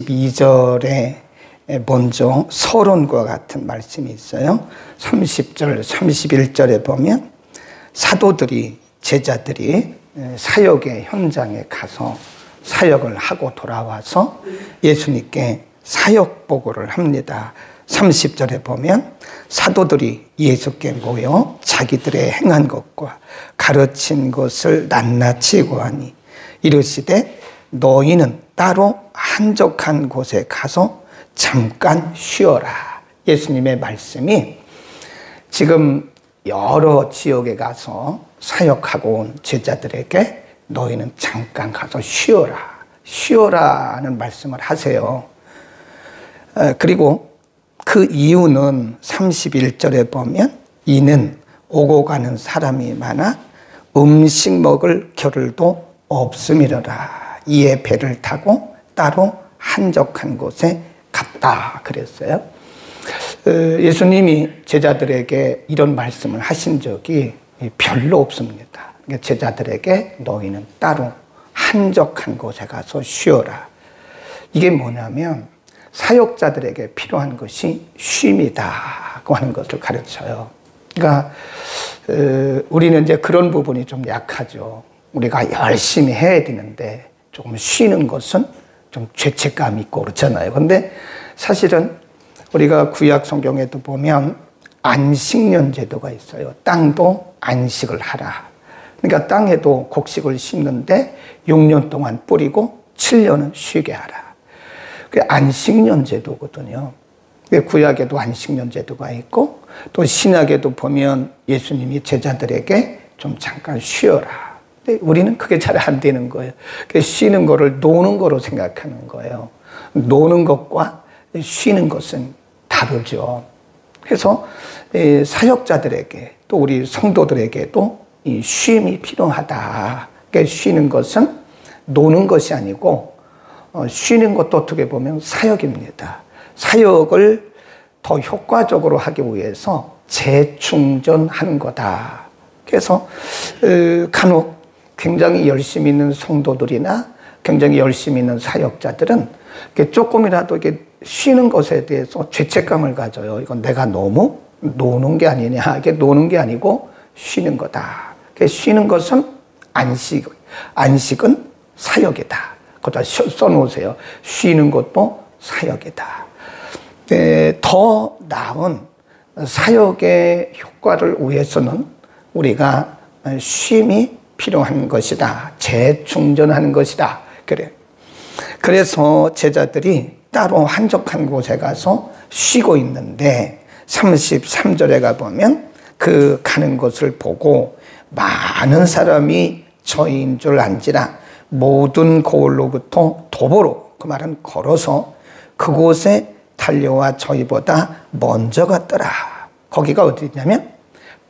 2절에 먼저 서론과 같은 말씀이 있어요. 30절, 31절에 보면 사도들이, 제자들이 사역의 현장에 가서 사역을 하고 돌아와서 예수님께 사역 보고를 합니다. 30절에 보면 사도들이 예수께 모여 자기들의 행한 것과 가르친 것을 낱낱이 고하니 이르시되 너희는 따로 한적한 곳에 가서 잠깐 쉬어라. 예수님의 말씀이 지금 여러 지역에 가서 사역하고 온 제자들에게 너희는 잠깐 가서 쉬어라. 쉬어라는 말씀을 하세요. 그리고 그 이유는 31절에 보면 이는 오고 가는 사람이 많아 음식 먹을 겨를도 없음이로라. 이에 배를 타고 따로 한적한 곳에 갔다 그랬어요. 예수님이 제자들에게 이런 말씀을 하신 적이 별로 없습니다. 제자들에게 너희는 따로 한적한 곳에 가서 쉬어라. 이게 뭐냐면 사역자들에게 필요한 것이 쉼이다고 하는 것을 가르쳐요. 그러니까 우리는 이제 그런 부분이 좀 약하죠. 우리가 열심히 해야 되는데 조금 쉬는 것은 좀 죄책감 있고 그렇잖아요. 근데 사실은 우리가 구약 성경에도 보면 안식년 제도가 있어요. 땅도 안식을 하라. 그러니까 땅에도 곡식을 심는데 6년 동안 뿌리고 7년은 쉬게 하라. 그게 안식년 제도거든요. 구약에도 안식년 제도가 있고 또 신약에도 보면 예수님이 제자들에게 좀 잠깐 쉬어라. 근데 우리는 그게 잘 안 되는 거예요. 쉬는 거를 노는 거로 생각하는 거예요. 노는 것과 쉬는 것은 다르죠. 그래서 사역자들에게 또 우리 성도들에게도 이 쉼이 필요하다. 쉬는 것은 노는 것이 아니고 쉬는 것도 어떻게 보면 사역입니다. 사역을 더 효과적으로 하기 위해서 재충전하는 거다. 그래서 간혹 굉장히 열심히 있는 성도들이나 굉장히 열심히 있는 사역자들은 조금이라도 이렇게 쉬는 것에 대해서 죄책감을 가져요. 이건 내가 너무 노는 게 아니냐. 이게 노는 게 아니고 쉬는 거다. 쉬는 것은 안식은 사역이다. 거기다 써놓으세요. 쉬는 것도 사역이다. 더 나은 사역의 효과를 위해서는 우리가 쉼이 필요한 것이다. 재충전하는 것이다. 그래. 그래서 제자들이 따로 한적한 곳에 가서 쉬고 있는데 33절에 가보면 그 가는 것을 보고 많은 사람이 저희인 줄 안지라 모든 고을로부터 도보로, 그 말은 걸어서 그곳에 달려와 저희보다 먼저 갔더라. 거기가 어디냐면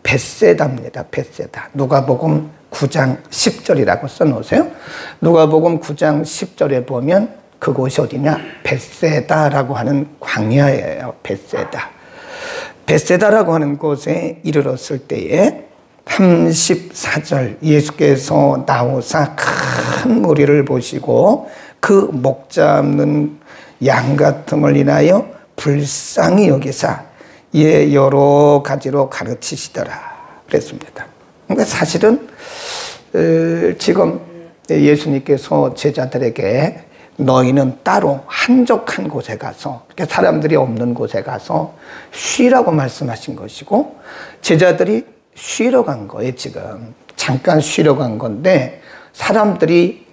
벳세다입니다. 벳세다. 누가복음 9장 10절이라고 써놓으세요. 누가복음 9장 10절에 보면 그곳이 어디냐? 벳세다라고 하는 광야예요. 벳세다. 벳세다라고 하는 곳에 이르렀을 때에 34절 예수께서 나오사 큰 무리를 보시고 그 목 잡는 양 같음을 인하여 불쌍히 여기사 이에 여러 가지로 가르치시더라 그랬습니다. 그러니까 사실은 지금 예수님께서 제자들에게 너희는 따로 한적한 곳에 가서, 사람들이 없는 곳에 가서 쉬라고 말씀하신 것이고 제자들이 쉬러 간 거예요. 지금 잠깐 쉬러 간 건데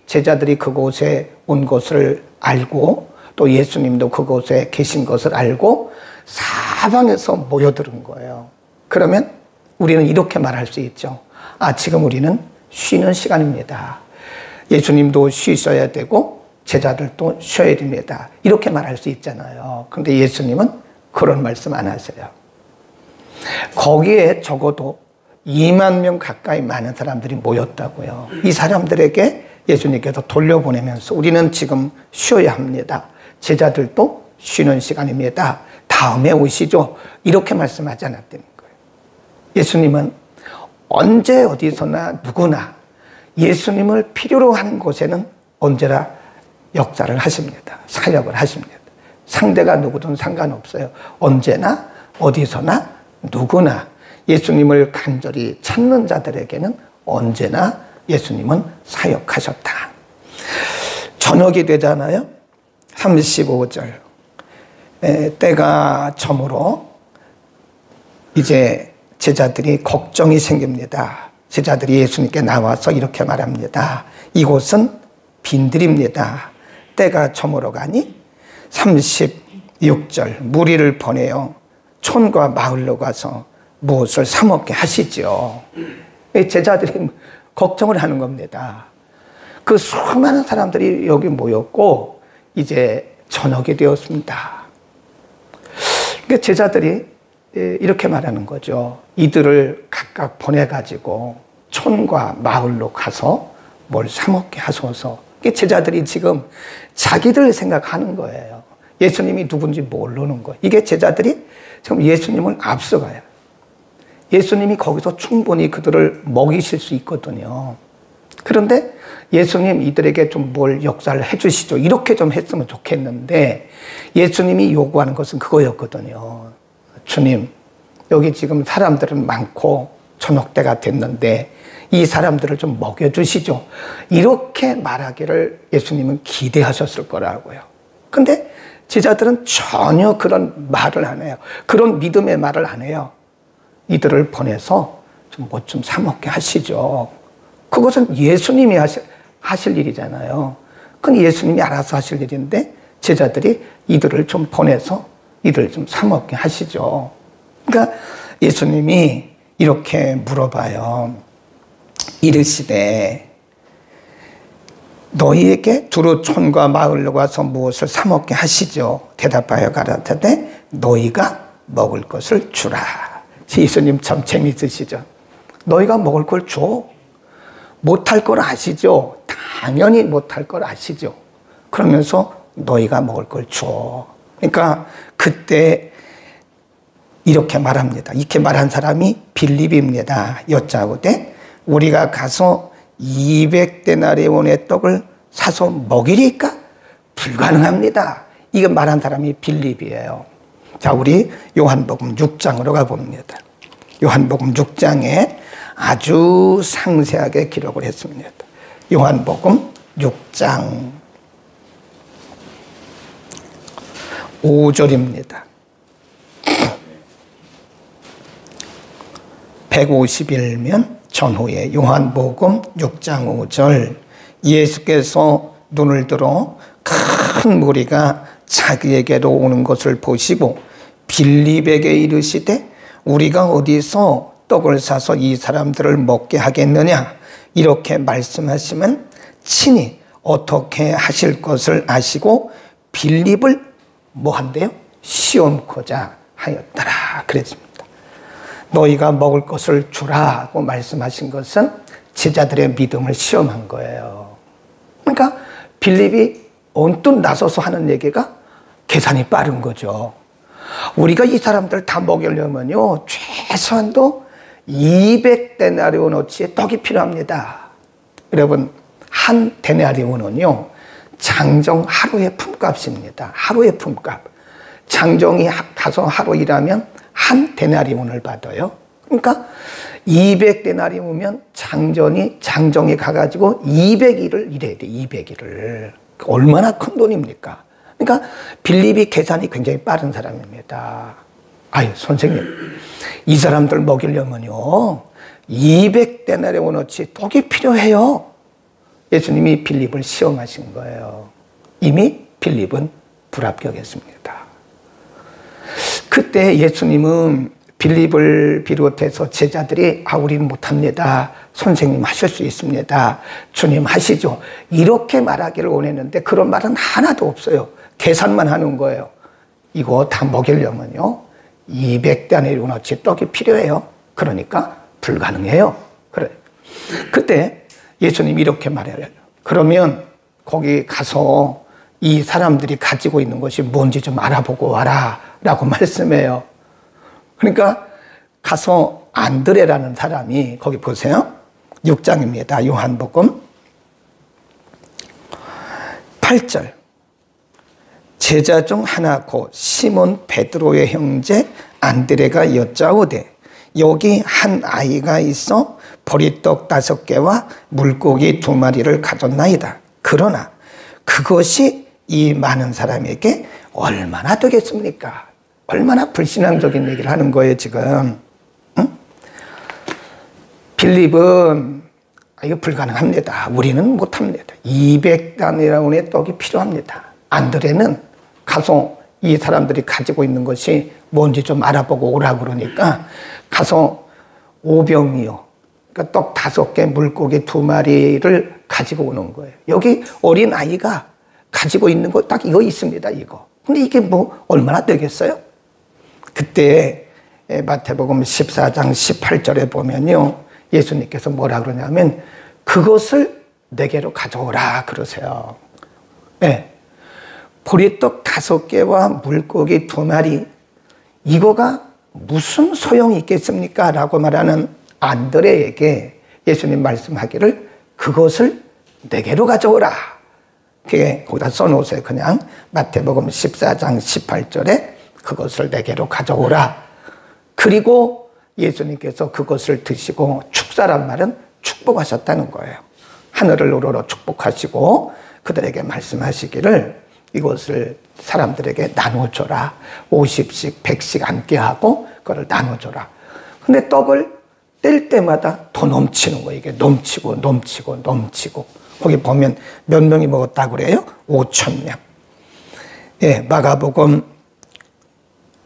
제자들이 그곳에 온 것을 알고 또 예수님도 그곳에 계신 것을 알고 사방에서 모여드는 거예요. 그러면 우리는 이렇게 말할 수 있죠. 지금 우리는 쉬는 시간입니다. 예수님도 쉬셔야 되고 제자들도 쉬어야 됩니다. 이렇게 말할 수 있잖아요. 그런데 예수님은 그런 말씀 안 하세요. 거기에 적어도 2만 명 가까이 많은 사람들이 모였다고요. 이 사람들에게 예수님께서 돌려보내면서 우리는 지금 쉬어야 합니다. 제자들도 쉬는 시간입니다. 다음에 오시죠. 이렇게 말씀하지 않았다는 거예요. 예수님은 언제 어디서나 누구나 예수님을 필요로 하는 곳에는 언제나 역사를 하십니다. 사역을 하십니다. 상대가 누구든 상관없어요. 언제나 어디서나 누구나 예수님을 간절히 찾는 자들에게는 언제나 예수님은 사역하셨다. 저녁이 되잖아요. 35절. 때가 저물어 이제 제자들이 걱정이 생깁니다. 제자들이 예수님께 나와서 이렇게 말합니다. 이곳은 빈들입니다. 때가 저물어 가니 36절. 무리를 보내어 촌과 마을로 가서 무엇을 사 먹게 하시죠. 제자들이 걱정을 하는 겁니다. 그 수많은 사람들이 여기 모였고 이제 저녁이 되었습니다. 그러니까 제자들이 이렇게 말하는 거죠. 이들을 각각 보내가지고 촌과 마을로 가서 뭘 사 먹게 하소서. 제자들이 지금 자기들 생각하는 거예요. 예수님이 누군지 모르는 거예요. 이게 제자들이 지금 예수님을 앞서가요. 예수님이 거기서 충분히 그들을 먹이실 수 있거든요. 그런데 예수님 이들에게 좀 뭘 역사를 해주시죠. 이렇게 좀 했으면 좋겠는데 예수님이 요구하는 것은 그거였거든요. 주님, 여기 지금 사람들은 많고 저녁 때가 됐는데 이 사람들을 좀 먹여주시죠. 이렇게 말하기를 예수님은 기대하셨을 거라고요. 근데 제자들은 전혀 그런 말을 안 해요. 그런 믿음의 말을 안 해요. 이들을 보내서 좀 뭐 좀 사 먹게 하시죠. 그것은 예수님이 하실 일이잖아요. 그건 예수님이 알아서 하실 일인데 제자들이 이들을 좀 보내서 이들을 좀 사 먹게 하시죠. 그러니까 예수님이 이렇게 물어봐요. 이르시되 너희에게 두루 촌과 마을로 가서 무엇을 사 먹게 하시죠. 대답하여 가라사대 너희가 먹을 것을 주라. 예수님 참 재미있으시죠. 너희가 먹을 걸 줘. 못할 걸 아시죠. 당연히 못할 걸 아시죠. 그러면서 너희가 먹을 걸 줘. 그러니까 그때 이렇게 말합니다. 이렇게 말한 사람이 빌립입니다. 여짜오되 우리가 가서 200데나리온의 떡을 사서 먹이리까? 불가능합니다. 이거 말한 사람이 빌립이에요. 자, 우리 요한복음 6장으로 가봅니다. 요한복음 6장에 아주 상세하게 기록을 했습니다. 요한복음 6장 5절입니다. 150일면 전후에 요한복음 6장 5절 예수께서 눈을 들어 큰 무리가 자기에게로 오는 것을 보시고 빌립에게 이르시되 우리가 어디서 떡을 사서 이 사람들을 먹게 하겠느냐 이렇게 말씀하시면 친히 어떻게 하실 것을 아시고 빌립을 뭐 한대요? 시험코자 하였더라 그랬습니다. 너희가 먹을 것을 주라고 말씀하신 것은 제자들의 믿음을 시험한 거예요. 그러니까 빌립이 언뜻 나서서 하는 얘기가 계산이 빠른 거죠. 우리가 이 사람들 다 먹이려면요 최소한도 200데나리온어치의 떡이 필요합니다. 여러분 한 데나리온은요 장정 하루의 품값입니다. 하루의 품값. 장정이 가서 하루 일하면 한 데나리온을 받아요. 그러니까 200데나리온이면 장정이 가가지고 200일을 일해야 돼. 200일을. 얼마나 큰 돈입니까? 그러니까 빌립이 계산이 굉장히 빠른 사람입니다. 아유 선생님 이 사람들 먹이려면요 200데나리온어치 떡이 필요해요. 예수님이 빌립을 시험하신 거예요. 이미 빌립은 불합격했습니다. 그때 예수님은 빌립을 비롯해서 제자들이 우리는 못합니다. 선생님 하실 수 있습니다. 주님 하시죠. 이렇게 말하기를 원했는데 그런 말은 하나도 없어요. 계산만 하는 거예요. 이거 다 먹이려면요 200데나리온어치 떡이 필요해요. 그러니까 불가능해요. 그래. 그때 예수님이 이렇게 말해요. 그러면 거기 가서 이 사람들이 가지고 있는 것이 뭔지 좀 알아보고 와라 라고 말씀해요. 그러니까 가서 안드레라는 사람이 거기 보세요. 6장입니다. 요한복음 8절. 제자 중 하나고 시몬 베드로의 형제 안드레가 여짜오되 여기 한 아이가 있어 보리떡 5개와 물고기 2마리를 가졌나이다. 그러나 그것이 이 많은 사람에게 얼마나 되겠습니까? 얼마나 불신앙적인 얘기를 하는 거예요 지금. 응? 빌립은 이거 불가능합니다. 우리는 못합니다. 200단이라고의 떡이 필요합니다. 안드레는 가서 이 사람들이 가지고 있는 것이 뭔지 좀 알아보고 오라 그러니까 가서 5병이요. 그러니까 떡 5개, 물고기 2마리를 가지고 오는 거예요. 여기 어린 아이가 가지고 있는 거 딱 이거 있습니다. 이거. 근데 이게 뭐 얼마나 되겠어요? 그때 마태복음 14장 18절에 보면요. 예수님께서 뭐라 그러냐면 그것을 내게로 가져오라 그러세요. 네. 보리떡 5개와 물고기 2마리 이거가 무슨 소용이 있겠습니까? 라고 말하는 안드레에게 예수님 말씀하기를 그것을 내게로 가져오라. 그게 거기다 써놓으세요. 그냥 마태복음 14장 18절에 그것을 내게로 가져오라. 그리고 예수님께서 그것을 드시고 축사란 말은 축복하셨다는 거예요. 하늘을 우러러 축복하시고 그들에게 말씀하시기를 이것을 사람들에게 나눠줘라. 50씩 100씩 앉게 하고 그걸 나눠줘라. 근데 떡을 뗄 때마다 더 넘치는 거예요. 이게 넘치고 넘치고 넘치고. 거기 보면 몇 명이 먹었다고 그래요? 5,000명. 예, 마가복음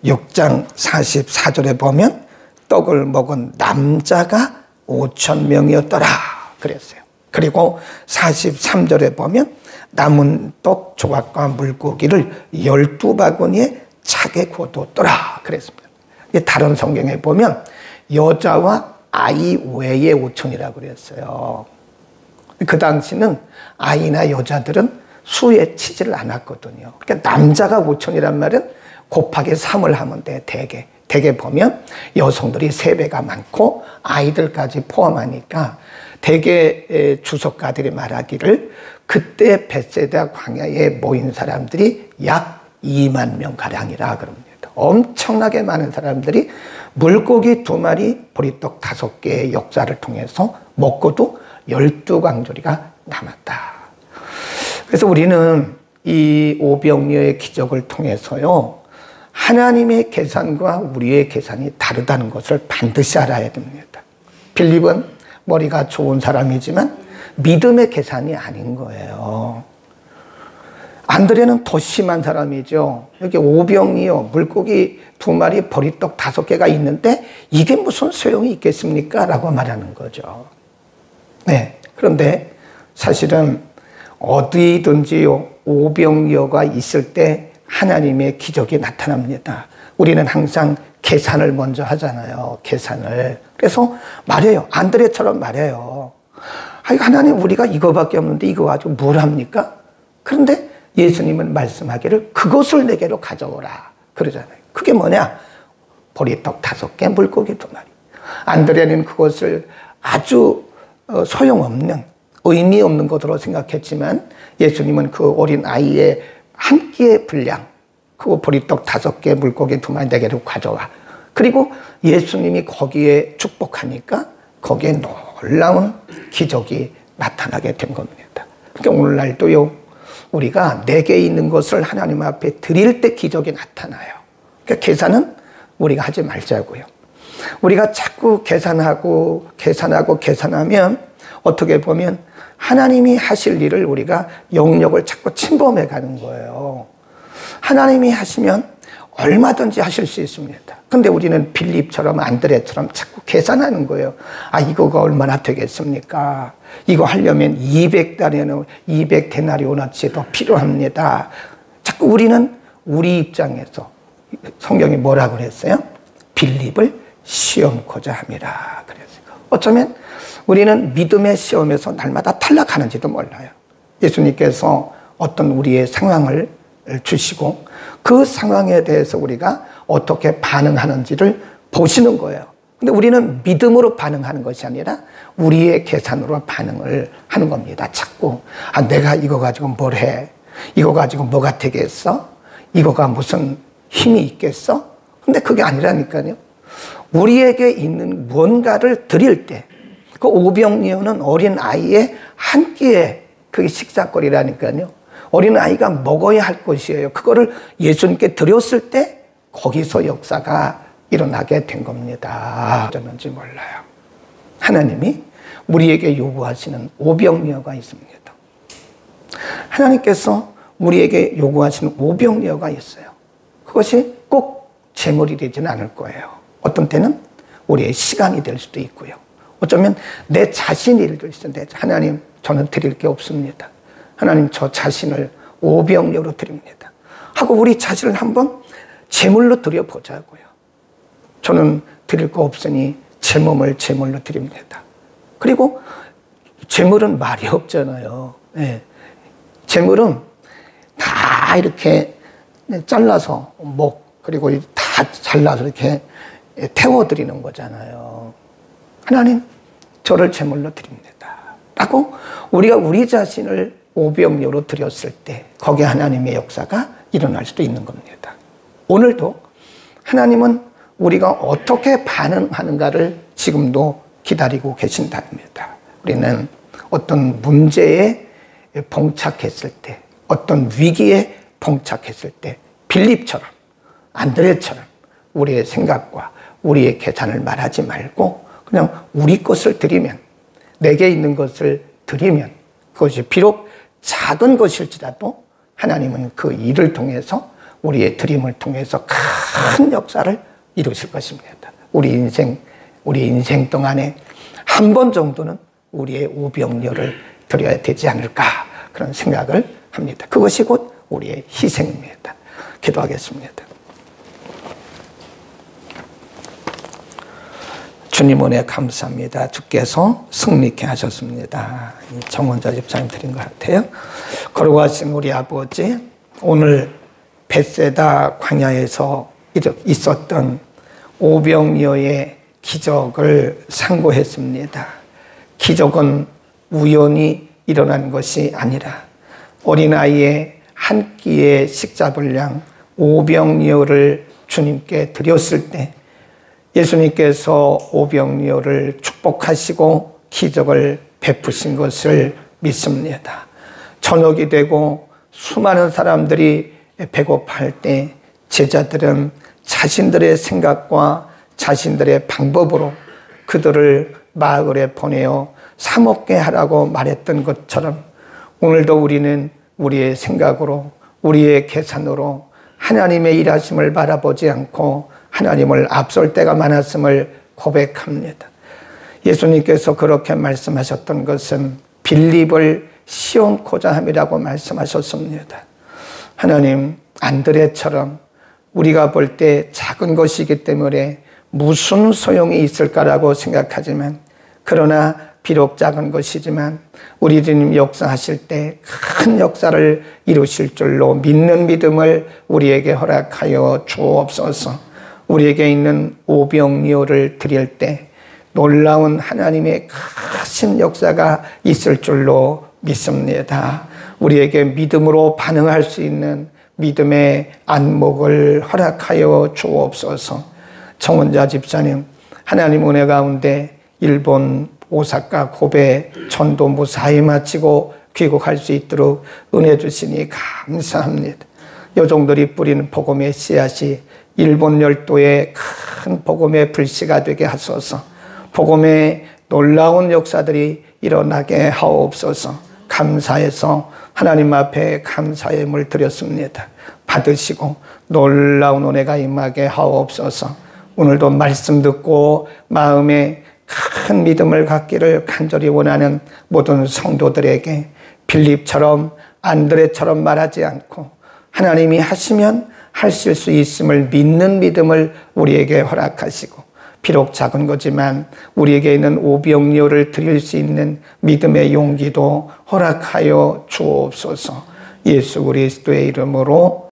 6장 44절에 보면 떡을 먹은 남자가 5,000명이었더라 그랬어요. 그리고 43절에 보면 남은 떡 조각과 물고기를 12바구니에 차게 구워뒀더라 그랬습니다. 다른 성경에 보면 여자와 아이 외에 5,000이라고 그랬어요. 그 당시는 아이나 여자들은 수에 치지를 않았거든요. 그러니까 남자가 5,000이란 말은 곱하기 3을 하면 돼. 대개 보면 여성들이 3배가 많고 아이들까지 포함하니까 대개 주석가들이 말하기를 그때 벳세다 광야에 모인 사람들이 약 2만 명 가량이라 그럽니다. 엄청나게 많은 사람들이 물고기 2마리, 보리떡 5개의 역사를 통해서 먹고도 12광조리가 남았다. 그래서 우리는 이 오병이어의 기적을 통해서요, 하나님의 계산과 우리의 계산이 다르다는 것을 반드시 알아야 됩니다. 빌립은 머리가 좋은 사람이지만 믿음의 계산이 아닌 거예요. 안드레는 더 심한 사람이죠. 여기 오병이어, 물고기 2마리, 보리떡 5개가 있는데 이게 무슨 소용이 있겠습니까? 라고 말하는 거죠. 네. 그런데 사실은 어디든지요, 오병이어가 있을 때 하나님의 기적이 나타납니다. 우리는 항상 계산을 먼저 하잖아요. 계산을. 그래서 말해요. 안드레처럼 말해요. 하나님, 우리가 이거밖에 없는데 이거 가지고 뭘 합니까? 그런데 예수님은 말씀하기를 그것을 내게로 가져오라 그러잖아요. 그게 뭐냐? 보리떡 5개, 물고기 2마리. 안드레는 그것을 아주 소용없는, 의미 없는 것으로 생각했지만 예수님은 그 어린 아이의 한 끼의 분량, 그 보리떡 5개, 물고기 2마리 내게로 가져와. 그리고 예수님이 거기에 축복하니까 거기에 놀라운 기적이 나타나게 된 겁니다. 그러니까 오늘날도요, 우리가 내게 있는 것을 하나님 앞에 드릴 때 기적이 나타나요. 그러니까 계산은 우리가 하지 말자고요. 우리가 자꾸 계산하면 어떻게 보면 하나님이 하실 일을 우리가 영역을 자꾸 침범해 가는 거예요. 하나님이 하시면 얼마든지 하실 수 있습니다. 근데 우리는 빌립처럼 안드레처럼 자꾸 계산하는 거예요. 이거가 얼마나 되겠습니까? 이거 하려면 200데나리온어치 더 필요합니다. 자꾸 우리는 우리 입장에서 성경이 뭐라 그랬어요? 빌립을 시험코자 함이라 그랬어요. 어쩌면 우리는 믿음의 시험에서 날마다 탈락하는지도 몰라요. 예수님께서 어떤 우리의 상황을 주시고 그 상황에 대해서 우리가 어떻게 반응하는지를 보시는 거예요. 근데 우리는 믿음으로 반응하는 것이 아니라 우리의 계산으로 반응을 하는 겁니다. 자꾸 내가 이거 가지고 뭘 해? 이거 가지고 뭐가 되겠어? 이거가 무슨 힘이 있겠어? 근데 그게 아니라니까요. 우리에게 있는 무언가를 드릴 때, 그 오병이어는 어린 아이의 한 끼에 그게 식사거리라니까요. 어린 아이가 먹어야 할 것이에요. 그거를 예수님께 드렸을 때 거기서 역사가 일어나게 된 겁니다. 어쩌는지 몰라요. 하나님이 우리에게 요구하시는 오병이어가 있습니다. 하나님께서 우리에게 요구하시는 오병이어가 있어요. 그것이 꼭 재물이 되지는 않을 거예요. 어떤 때는 우리의 시간이 될 수도 있고요. 어쩌면 내 자신이 될 수도 있는데, 하나님 저는 드릴 게 없습니다. 하나님 저 자신을 오병이어로 드립니다 하고 우리 자신을 한번 제물로 드려보자고요. 저는 드릴 거 없으니 제 몸을 제물로 드립니다. 그리고 제물은 말이 없잖아요. 네. 제물은 다 이렇게 잘라서 그리고 다 잘라서 이렇게 태워드리는 거잖아요. 하나님 저를 제물로 드립니다 라고 우리가 우리 자신을 오병이어로 드렸을 때 거기에 하나님의 역사가 일어날 수도 있는 겁니다. 오늘도 하나님은 우리가 어떻게 반응하는가를 지금도 기다리고 계신답니다. 우리는 어떤 문제에 봉착했을 때, 어떤 위기에 봉착했을 때 빌립처럼, 안드레처럼 우리의 생각과 우리의 계산을 말하지 말고 그냥 우리 것을 드리면, 내게 있는 것을 드리면, 그것이 비록 작은 것일지라도 하나님은 그 일을 통해서, 우리의 드림을 통해서 큰 역사를 이루실 것입니다. 우리 인생 동안에 한 번 정도는 우리의 오병이어를 드려야 되지 않을까, 그런 생각을 합니다. 그것이 곧 우리의 희생입니다. 기도하겠습니다. 주님 은혜 감사합니다. 주께서 승리케 하셨습니다. 정원자 집사님 드린 것 같아요. 거룩하신 우리 아버지, 오늘 벳세다 광야에서 있었던 오병이어의 기적을 상고했습니다. 기적은 우연히 일어난 것이 아니라 어린아이의 한 끼의 식사분량 오병이어를 주님께 드렸을 때 예수님께서 오병이어를 축복하시고 기적을 베푸신 것을 믿습니다. 저녁이 되고 수많은 사람들이 배고파할 때 제자들은 자신들의 생각과 자신들의 방법으로 그들을 마을에 보내어 사 먹게 하라고 말했던 것처럼 오늘도 우리는 우리의 생각으로, 우리의 계산으로 하나님의 일하심을 바라보지 않고 하나님을 앞설 때가 많았음을 고백합니다. 예수님께서 그렇게 말씀하셨던 것은 빌립을 시험코자 함이라고 말씀하셨습니다. 하나님, 안드레처럼 우리가 볼 때 작은 것이기 때문에 무슨 소용이 있을까라고 생각하지만, 그러나 비록 작은 것이지만 우리 주님 역사하실 때 큰 역사를 이루실 줄로 믿는 믿음을 우리에게 허락하여 주옵소서. 우리에게 있는 오병이어를 드릴 때 놀라운 하나님의 크신 역사가 있을 줄로 믿습니다. 우리에게 믿음으로 반응할 수 있는 믿음의 안목을 허락하여 주옵소서. 정원자 집사님, 하나님 은혜 가운데 일본 오사카 고베 전도 무사히 마치고 귀국할 수 있도록 은혜 주시니 감사합니다. 여종들이 뿌리는 복음의 씨앗이 일본 열도의 큰 복음의 불씨가 되게 하소서. 복음의 놀라운 역사들이 일어나게 하옵소서. 감사해서 하나님 앞에 감사의 예물 드렸습니다. 받으시고 놀라운 은혜가 임하게 하옵소서. 오늘도 말씀 듣고 마음에 큰 믿음을 갖기를 간절히 원하는 모든 성도들에게 빌립처럼 안드레처럼 말하지 않고 하나님이 하시면 하실 수 있음을 믿는 믿음을 우리에게 허락하시고, 비록 작은 거지만 우리에게 있는 오병이어를 드릴 수 있는 믿음의 용기도 허락하여 주옵소서. 예수 그리스도의 이름으로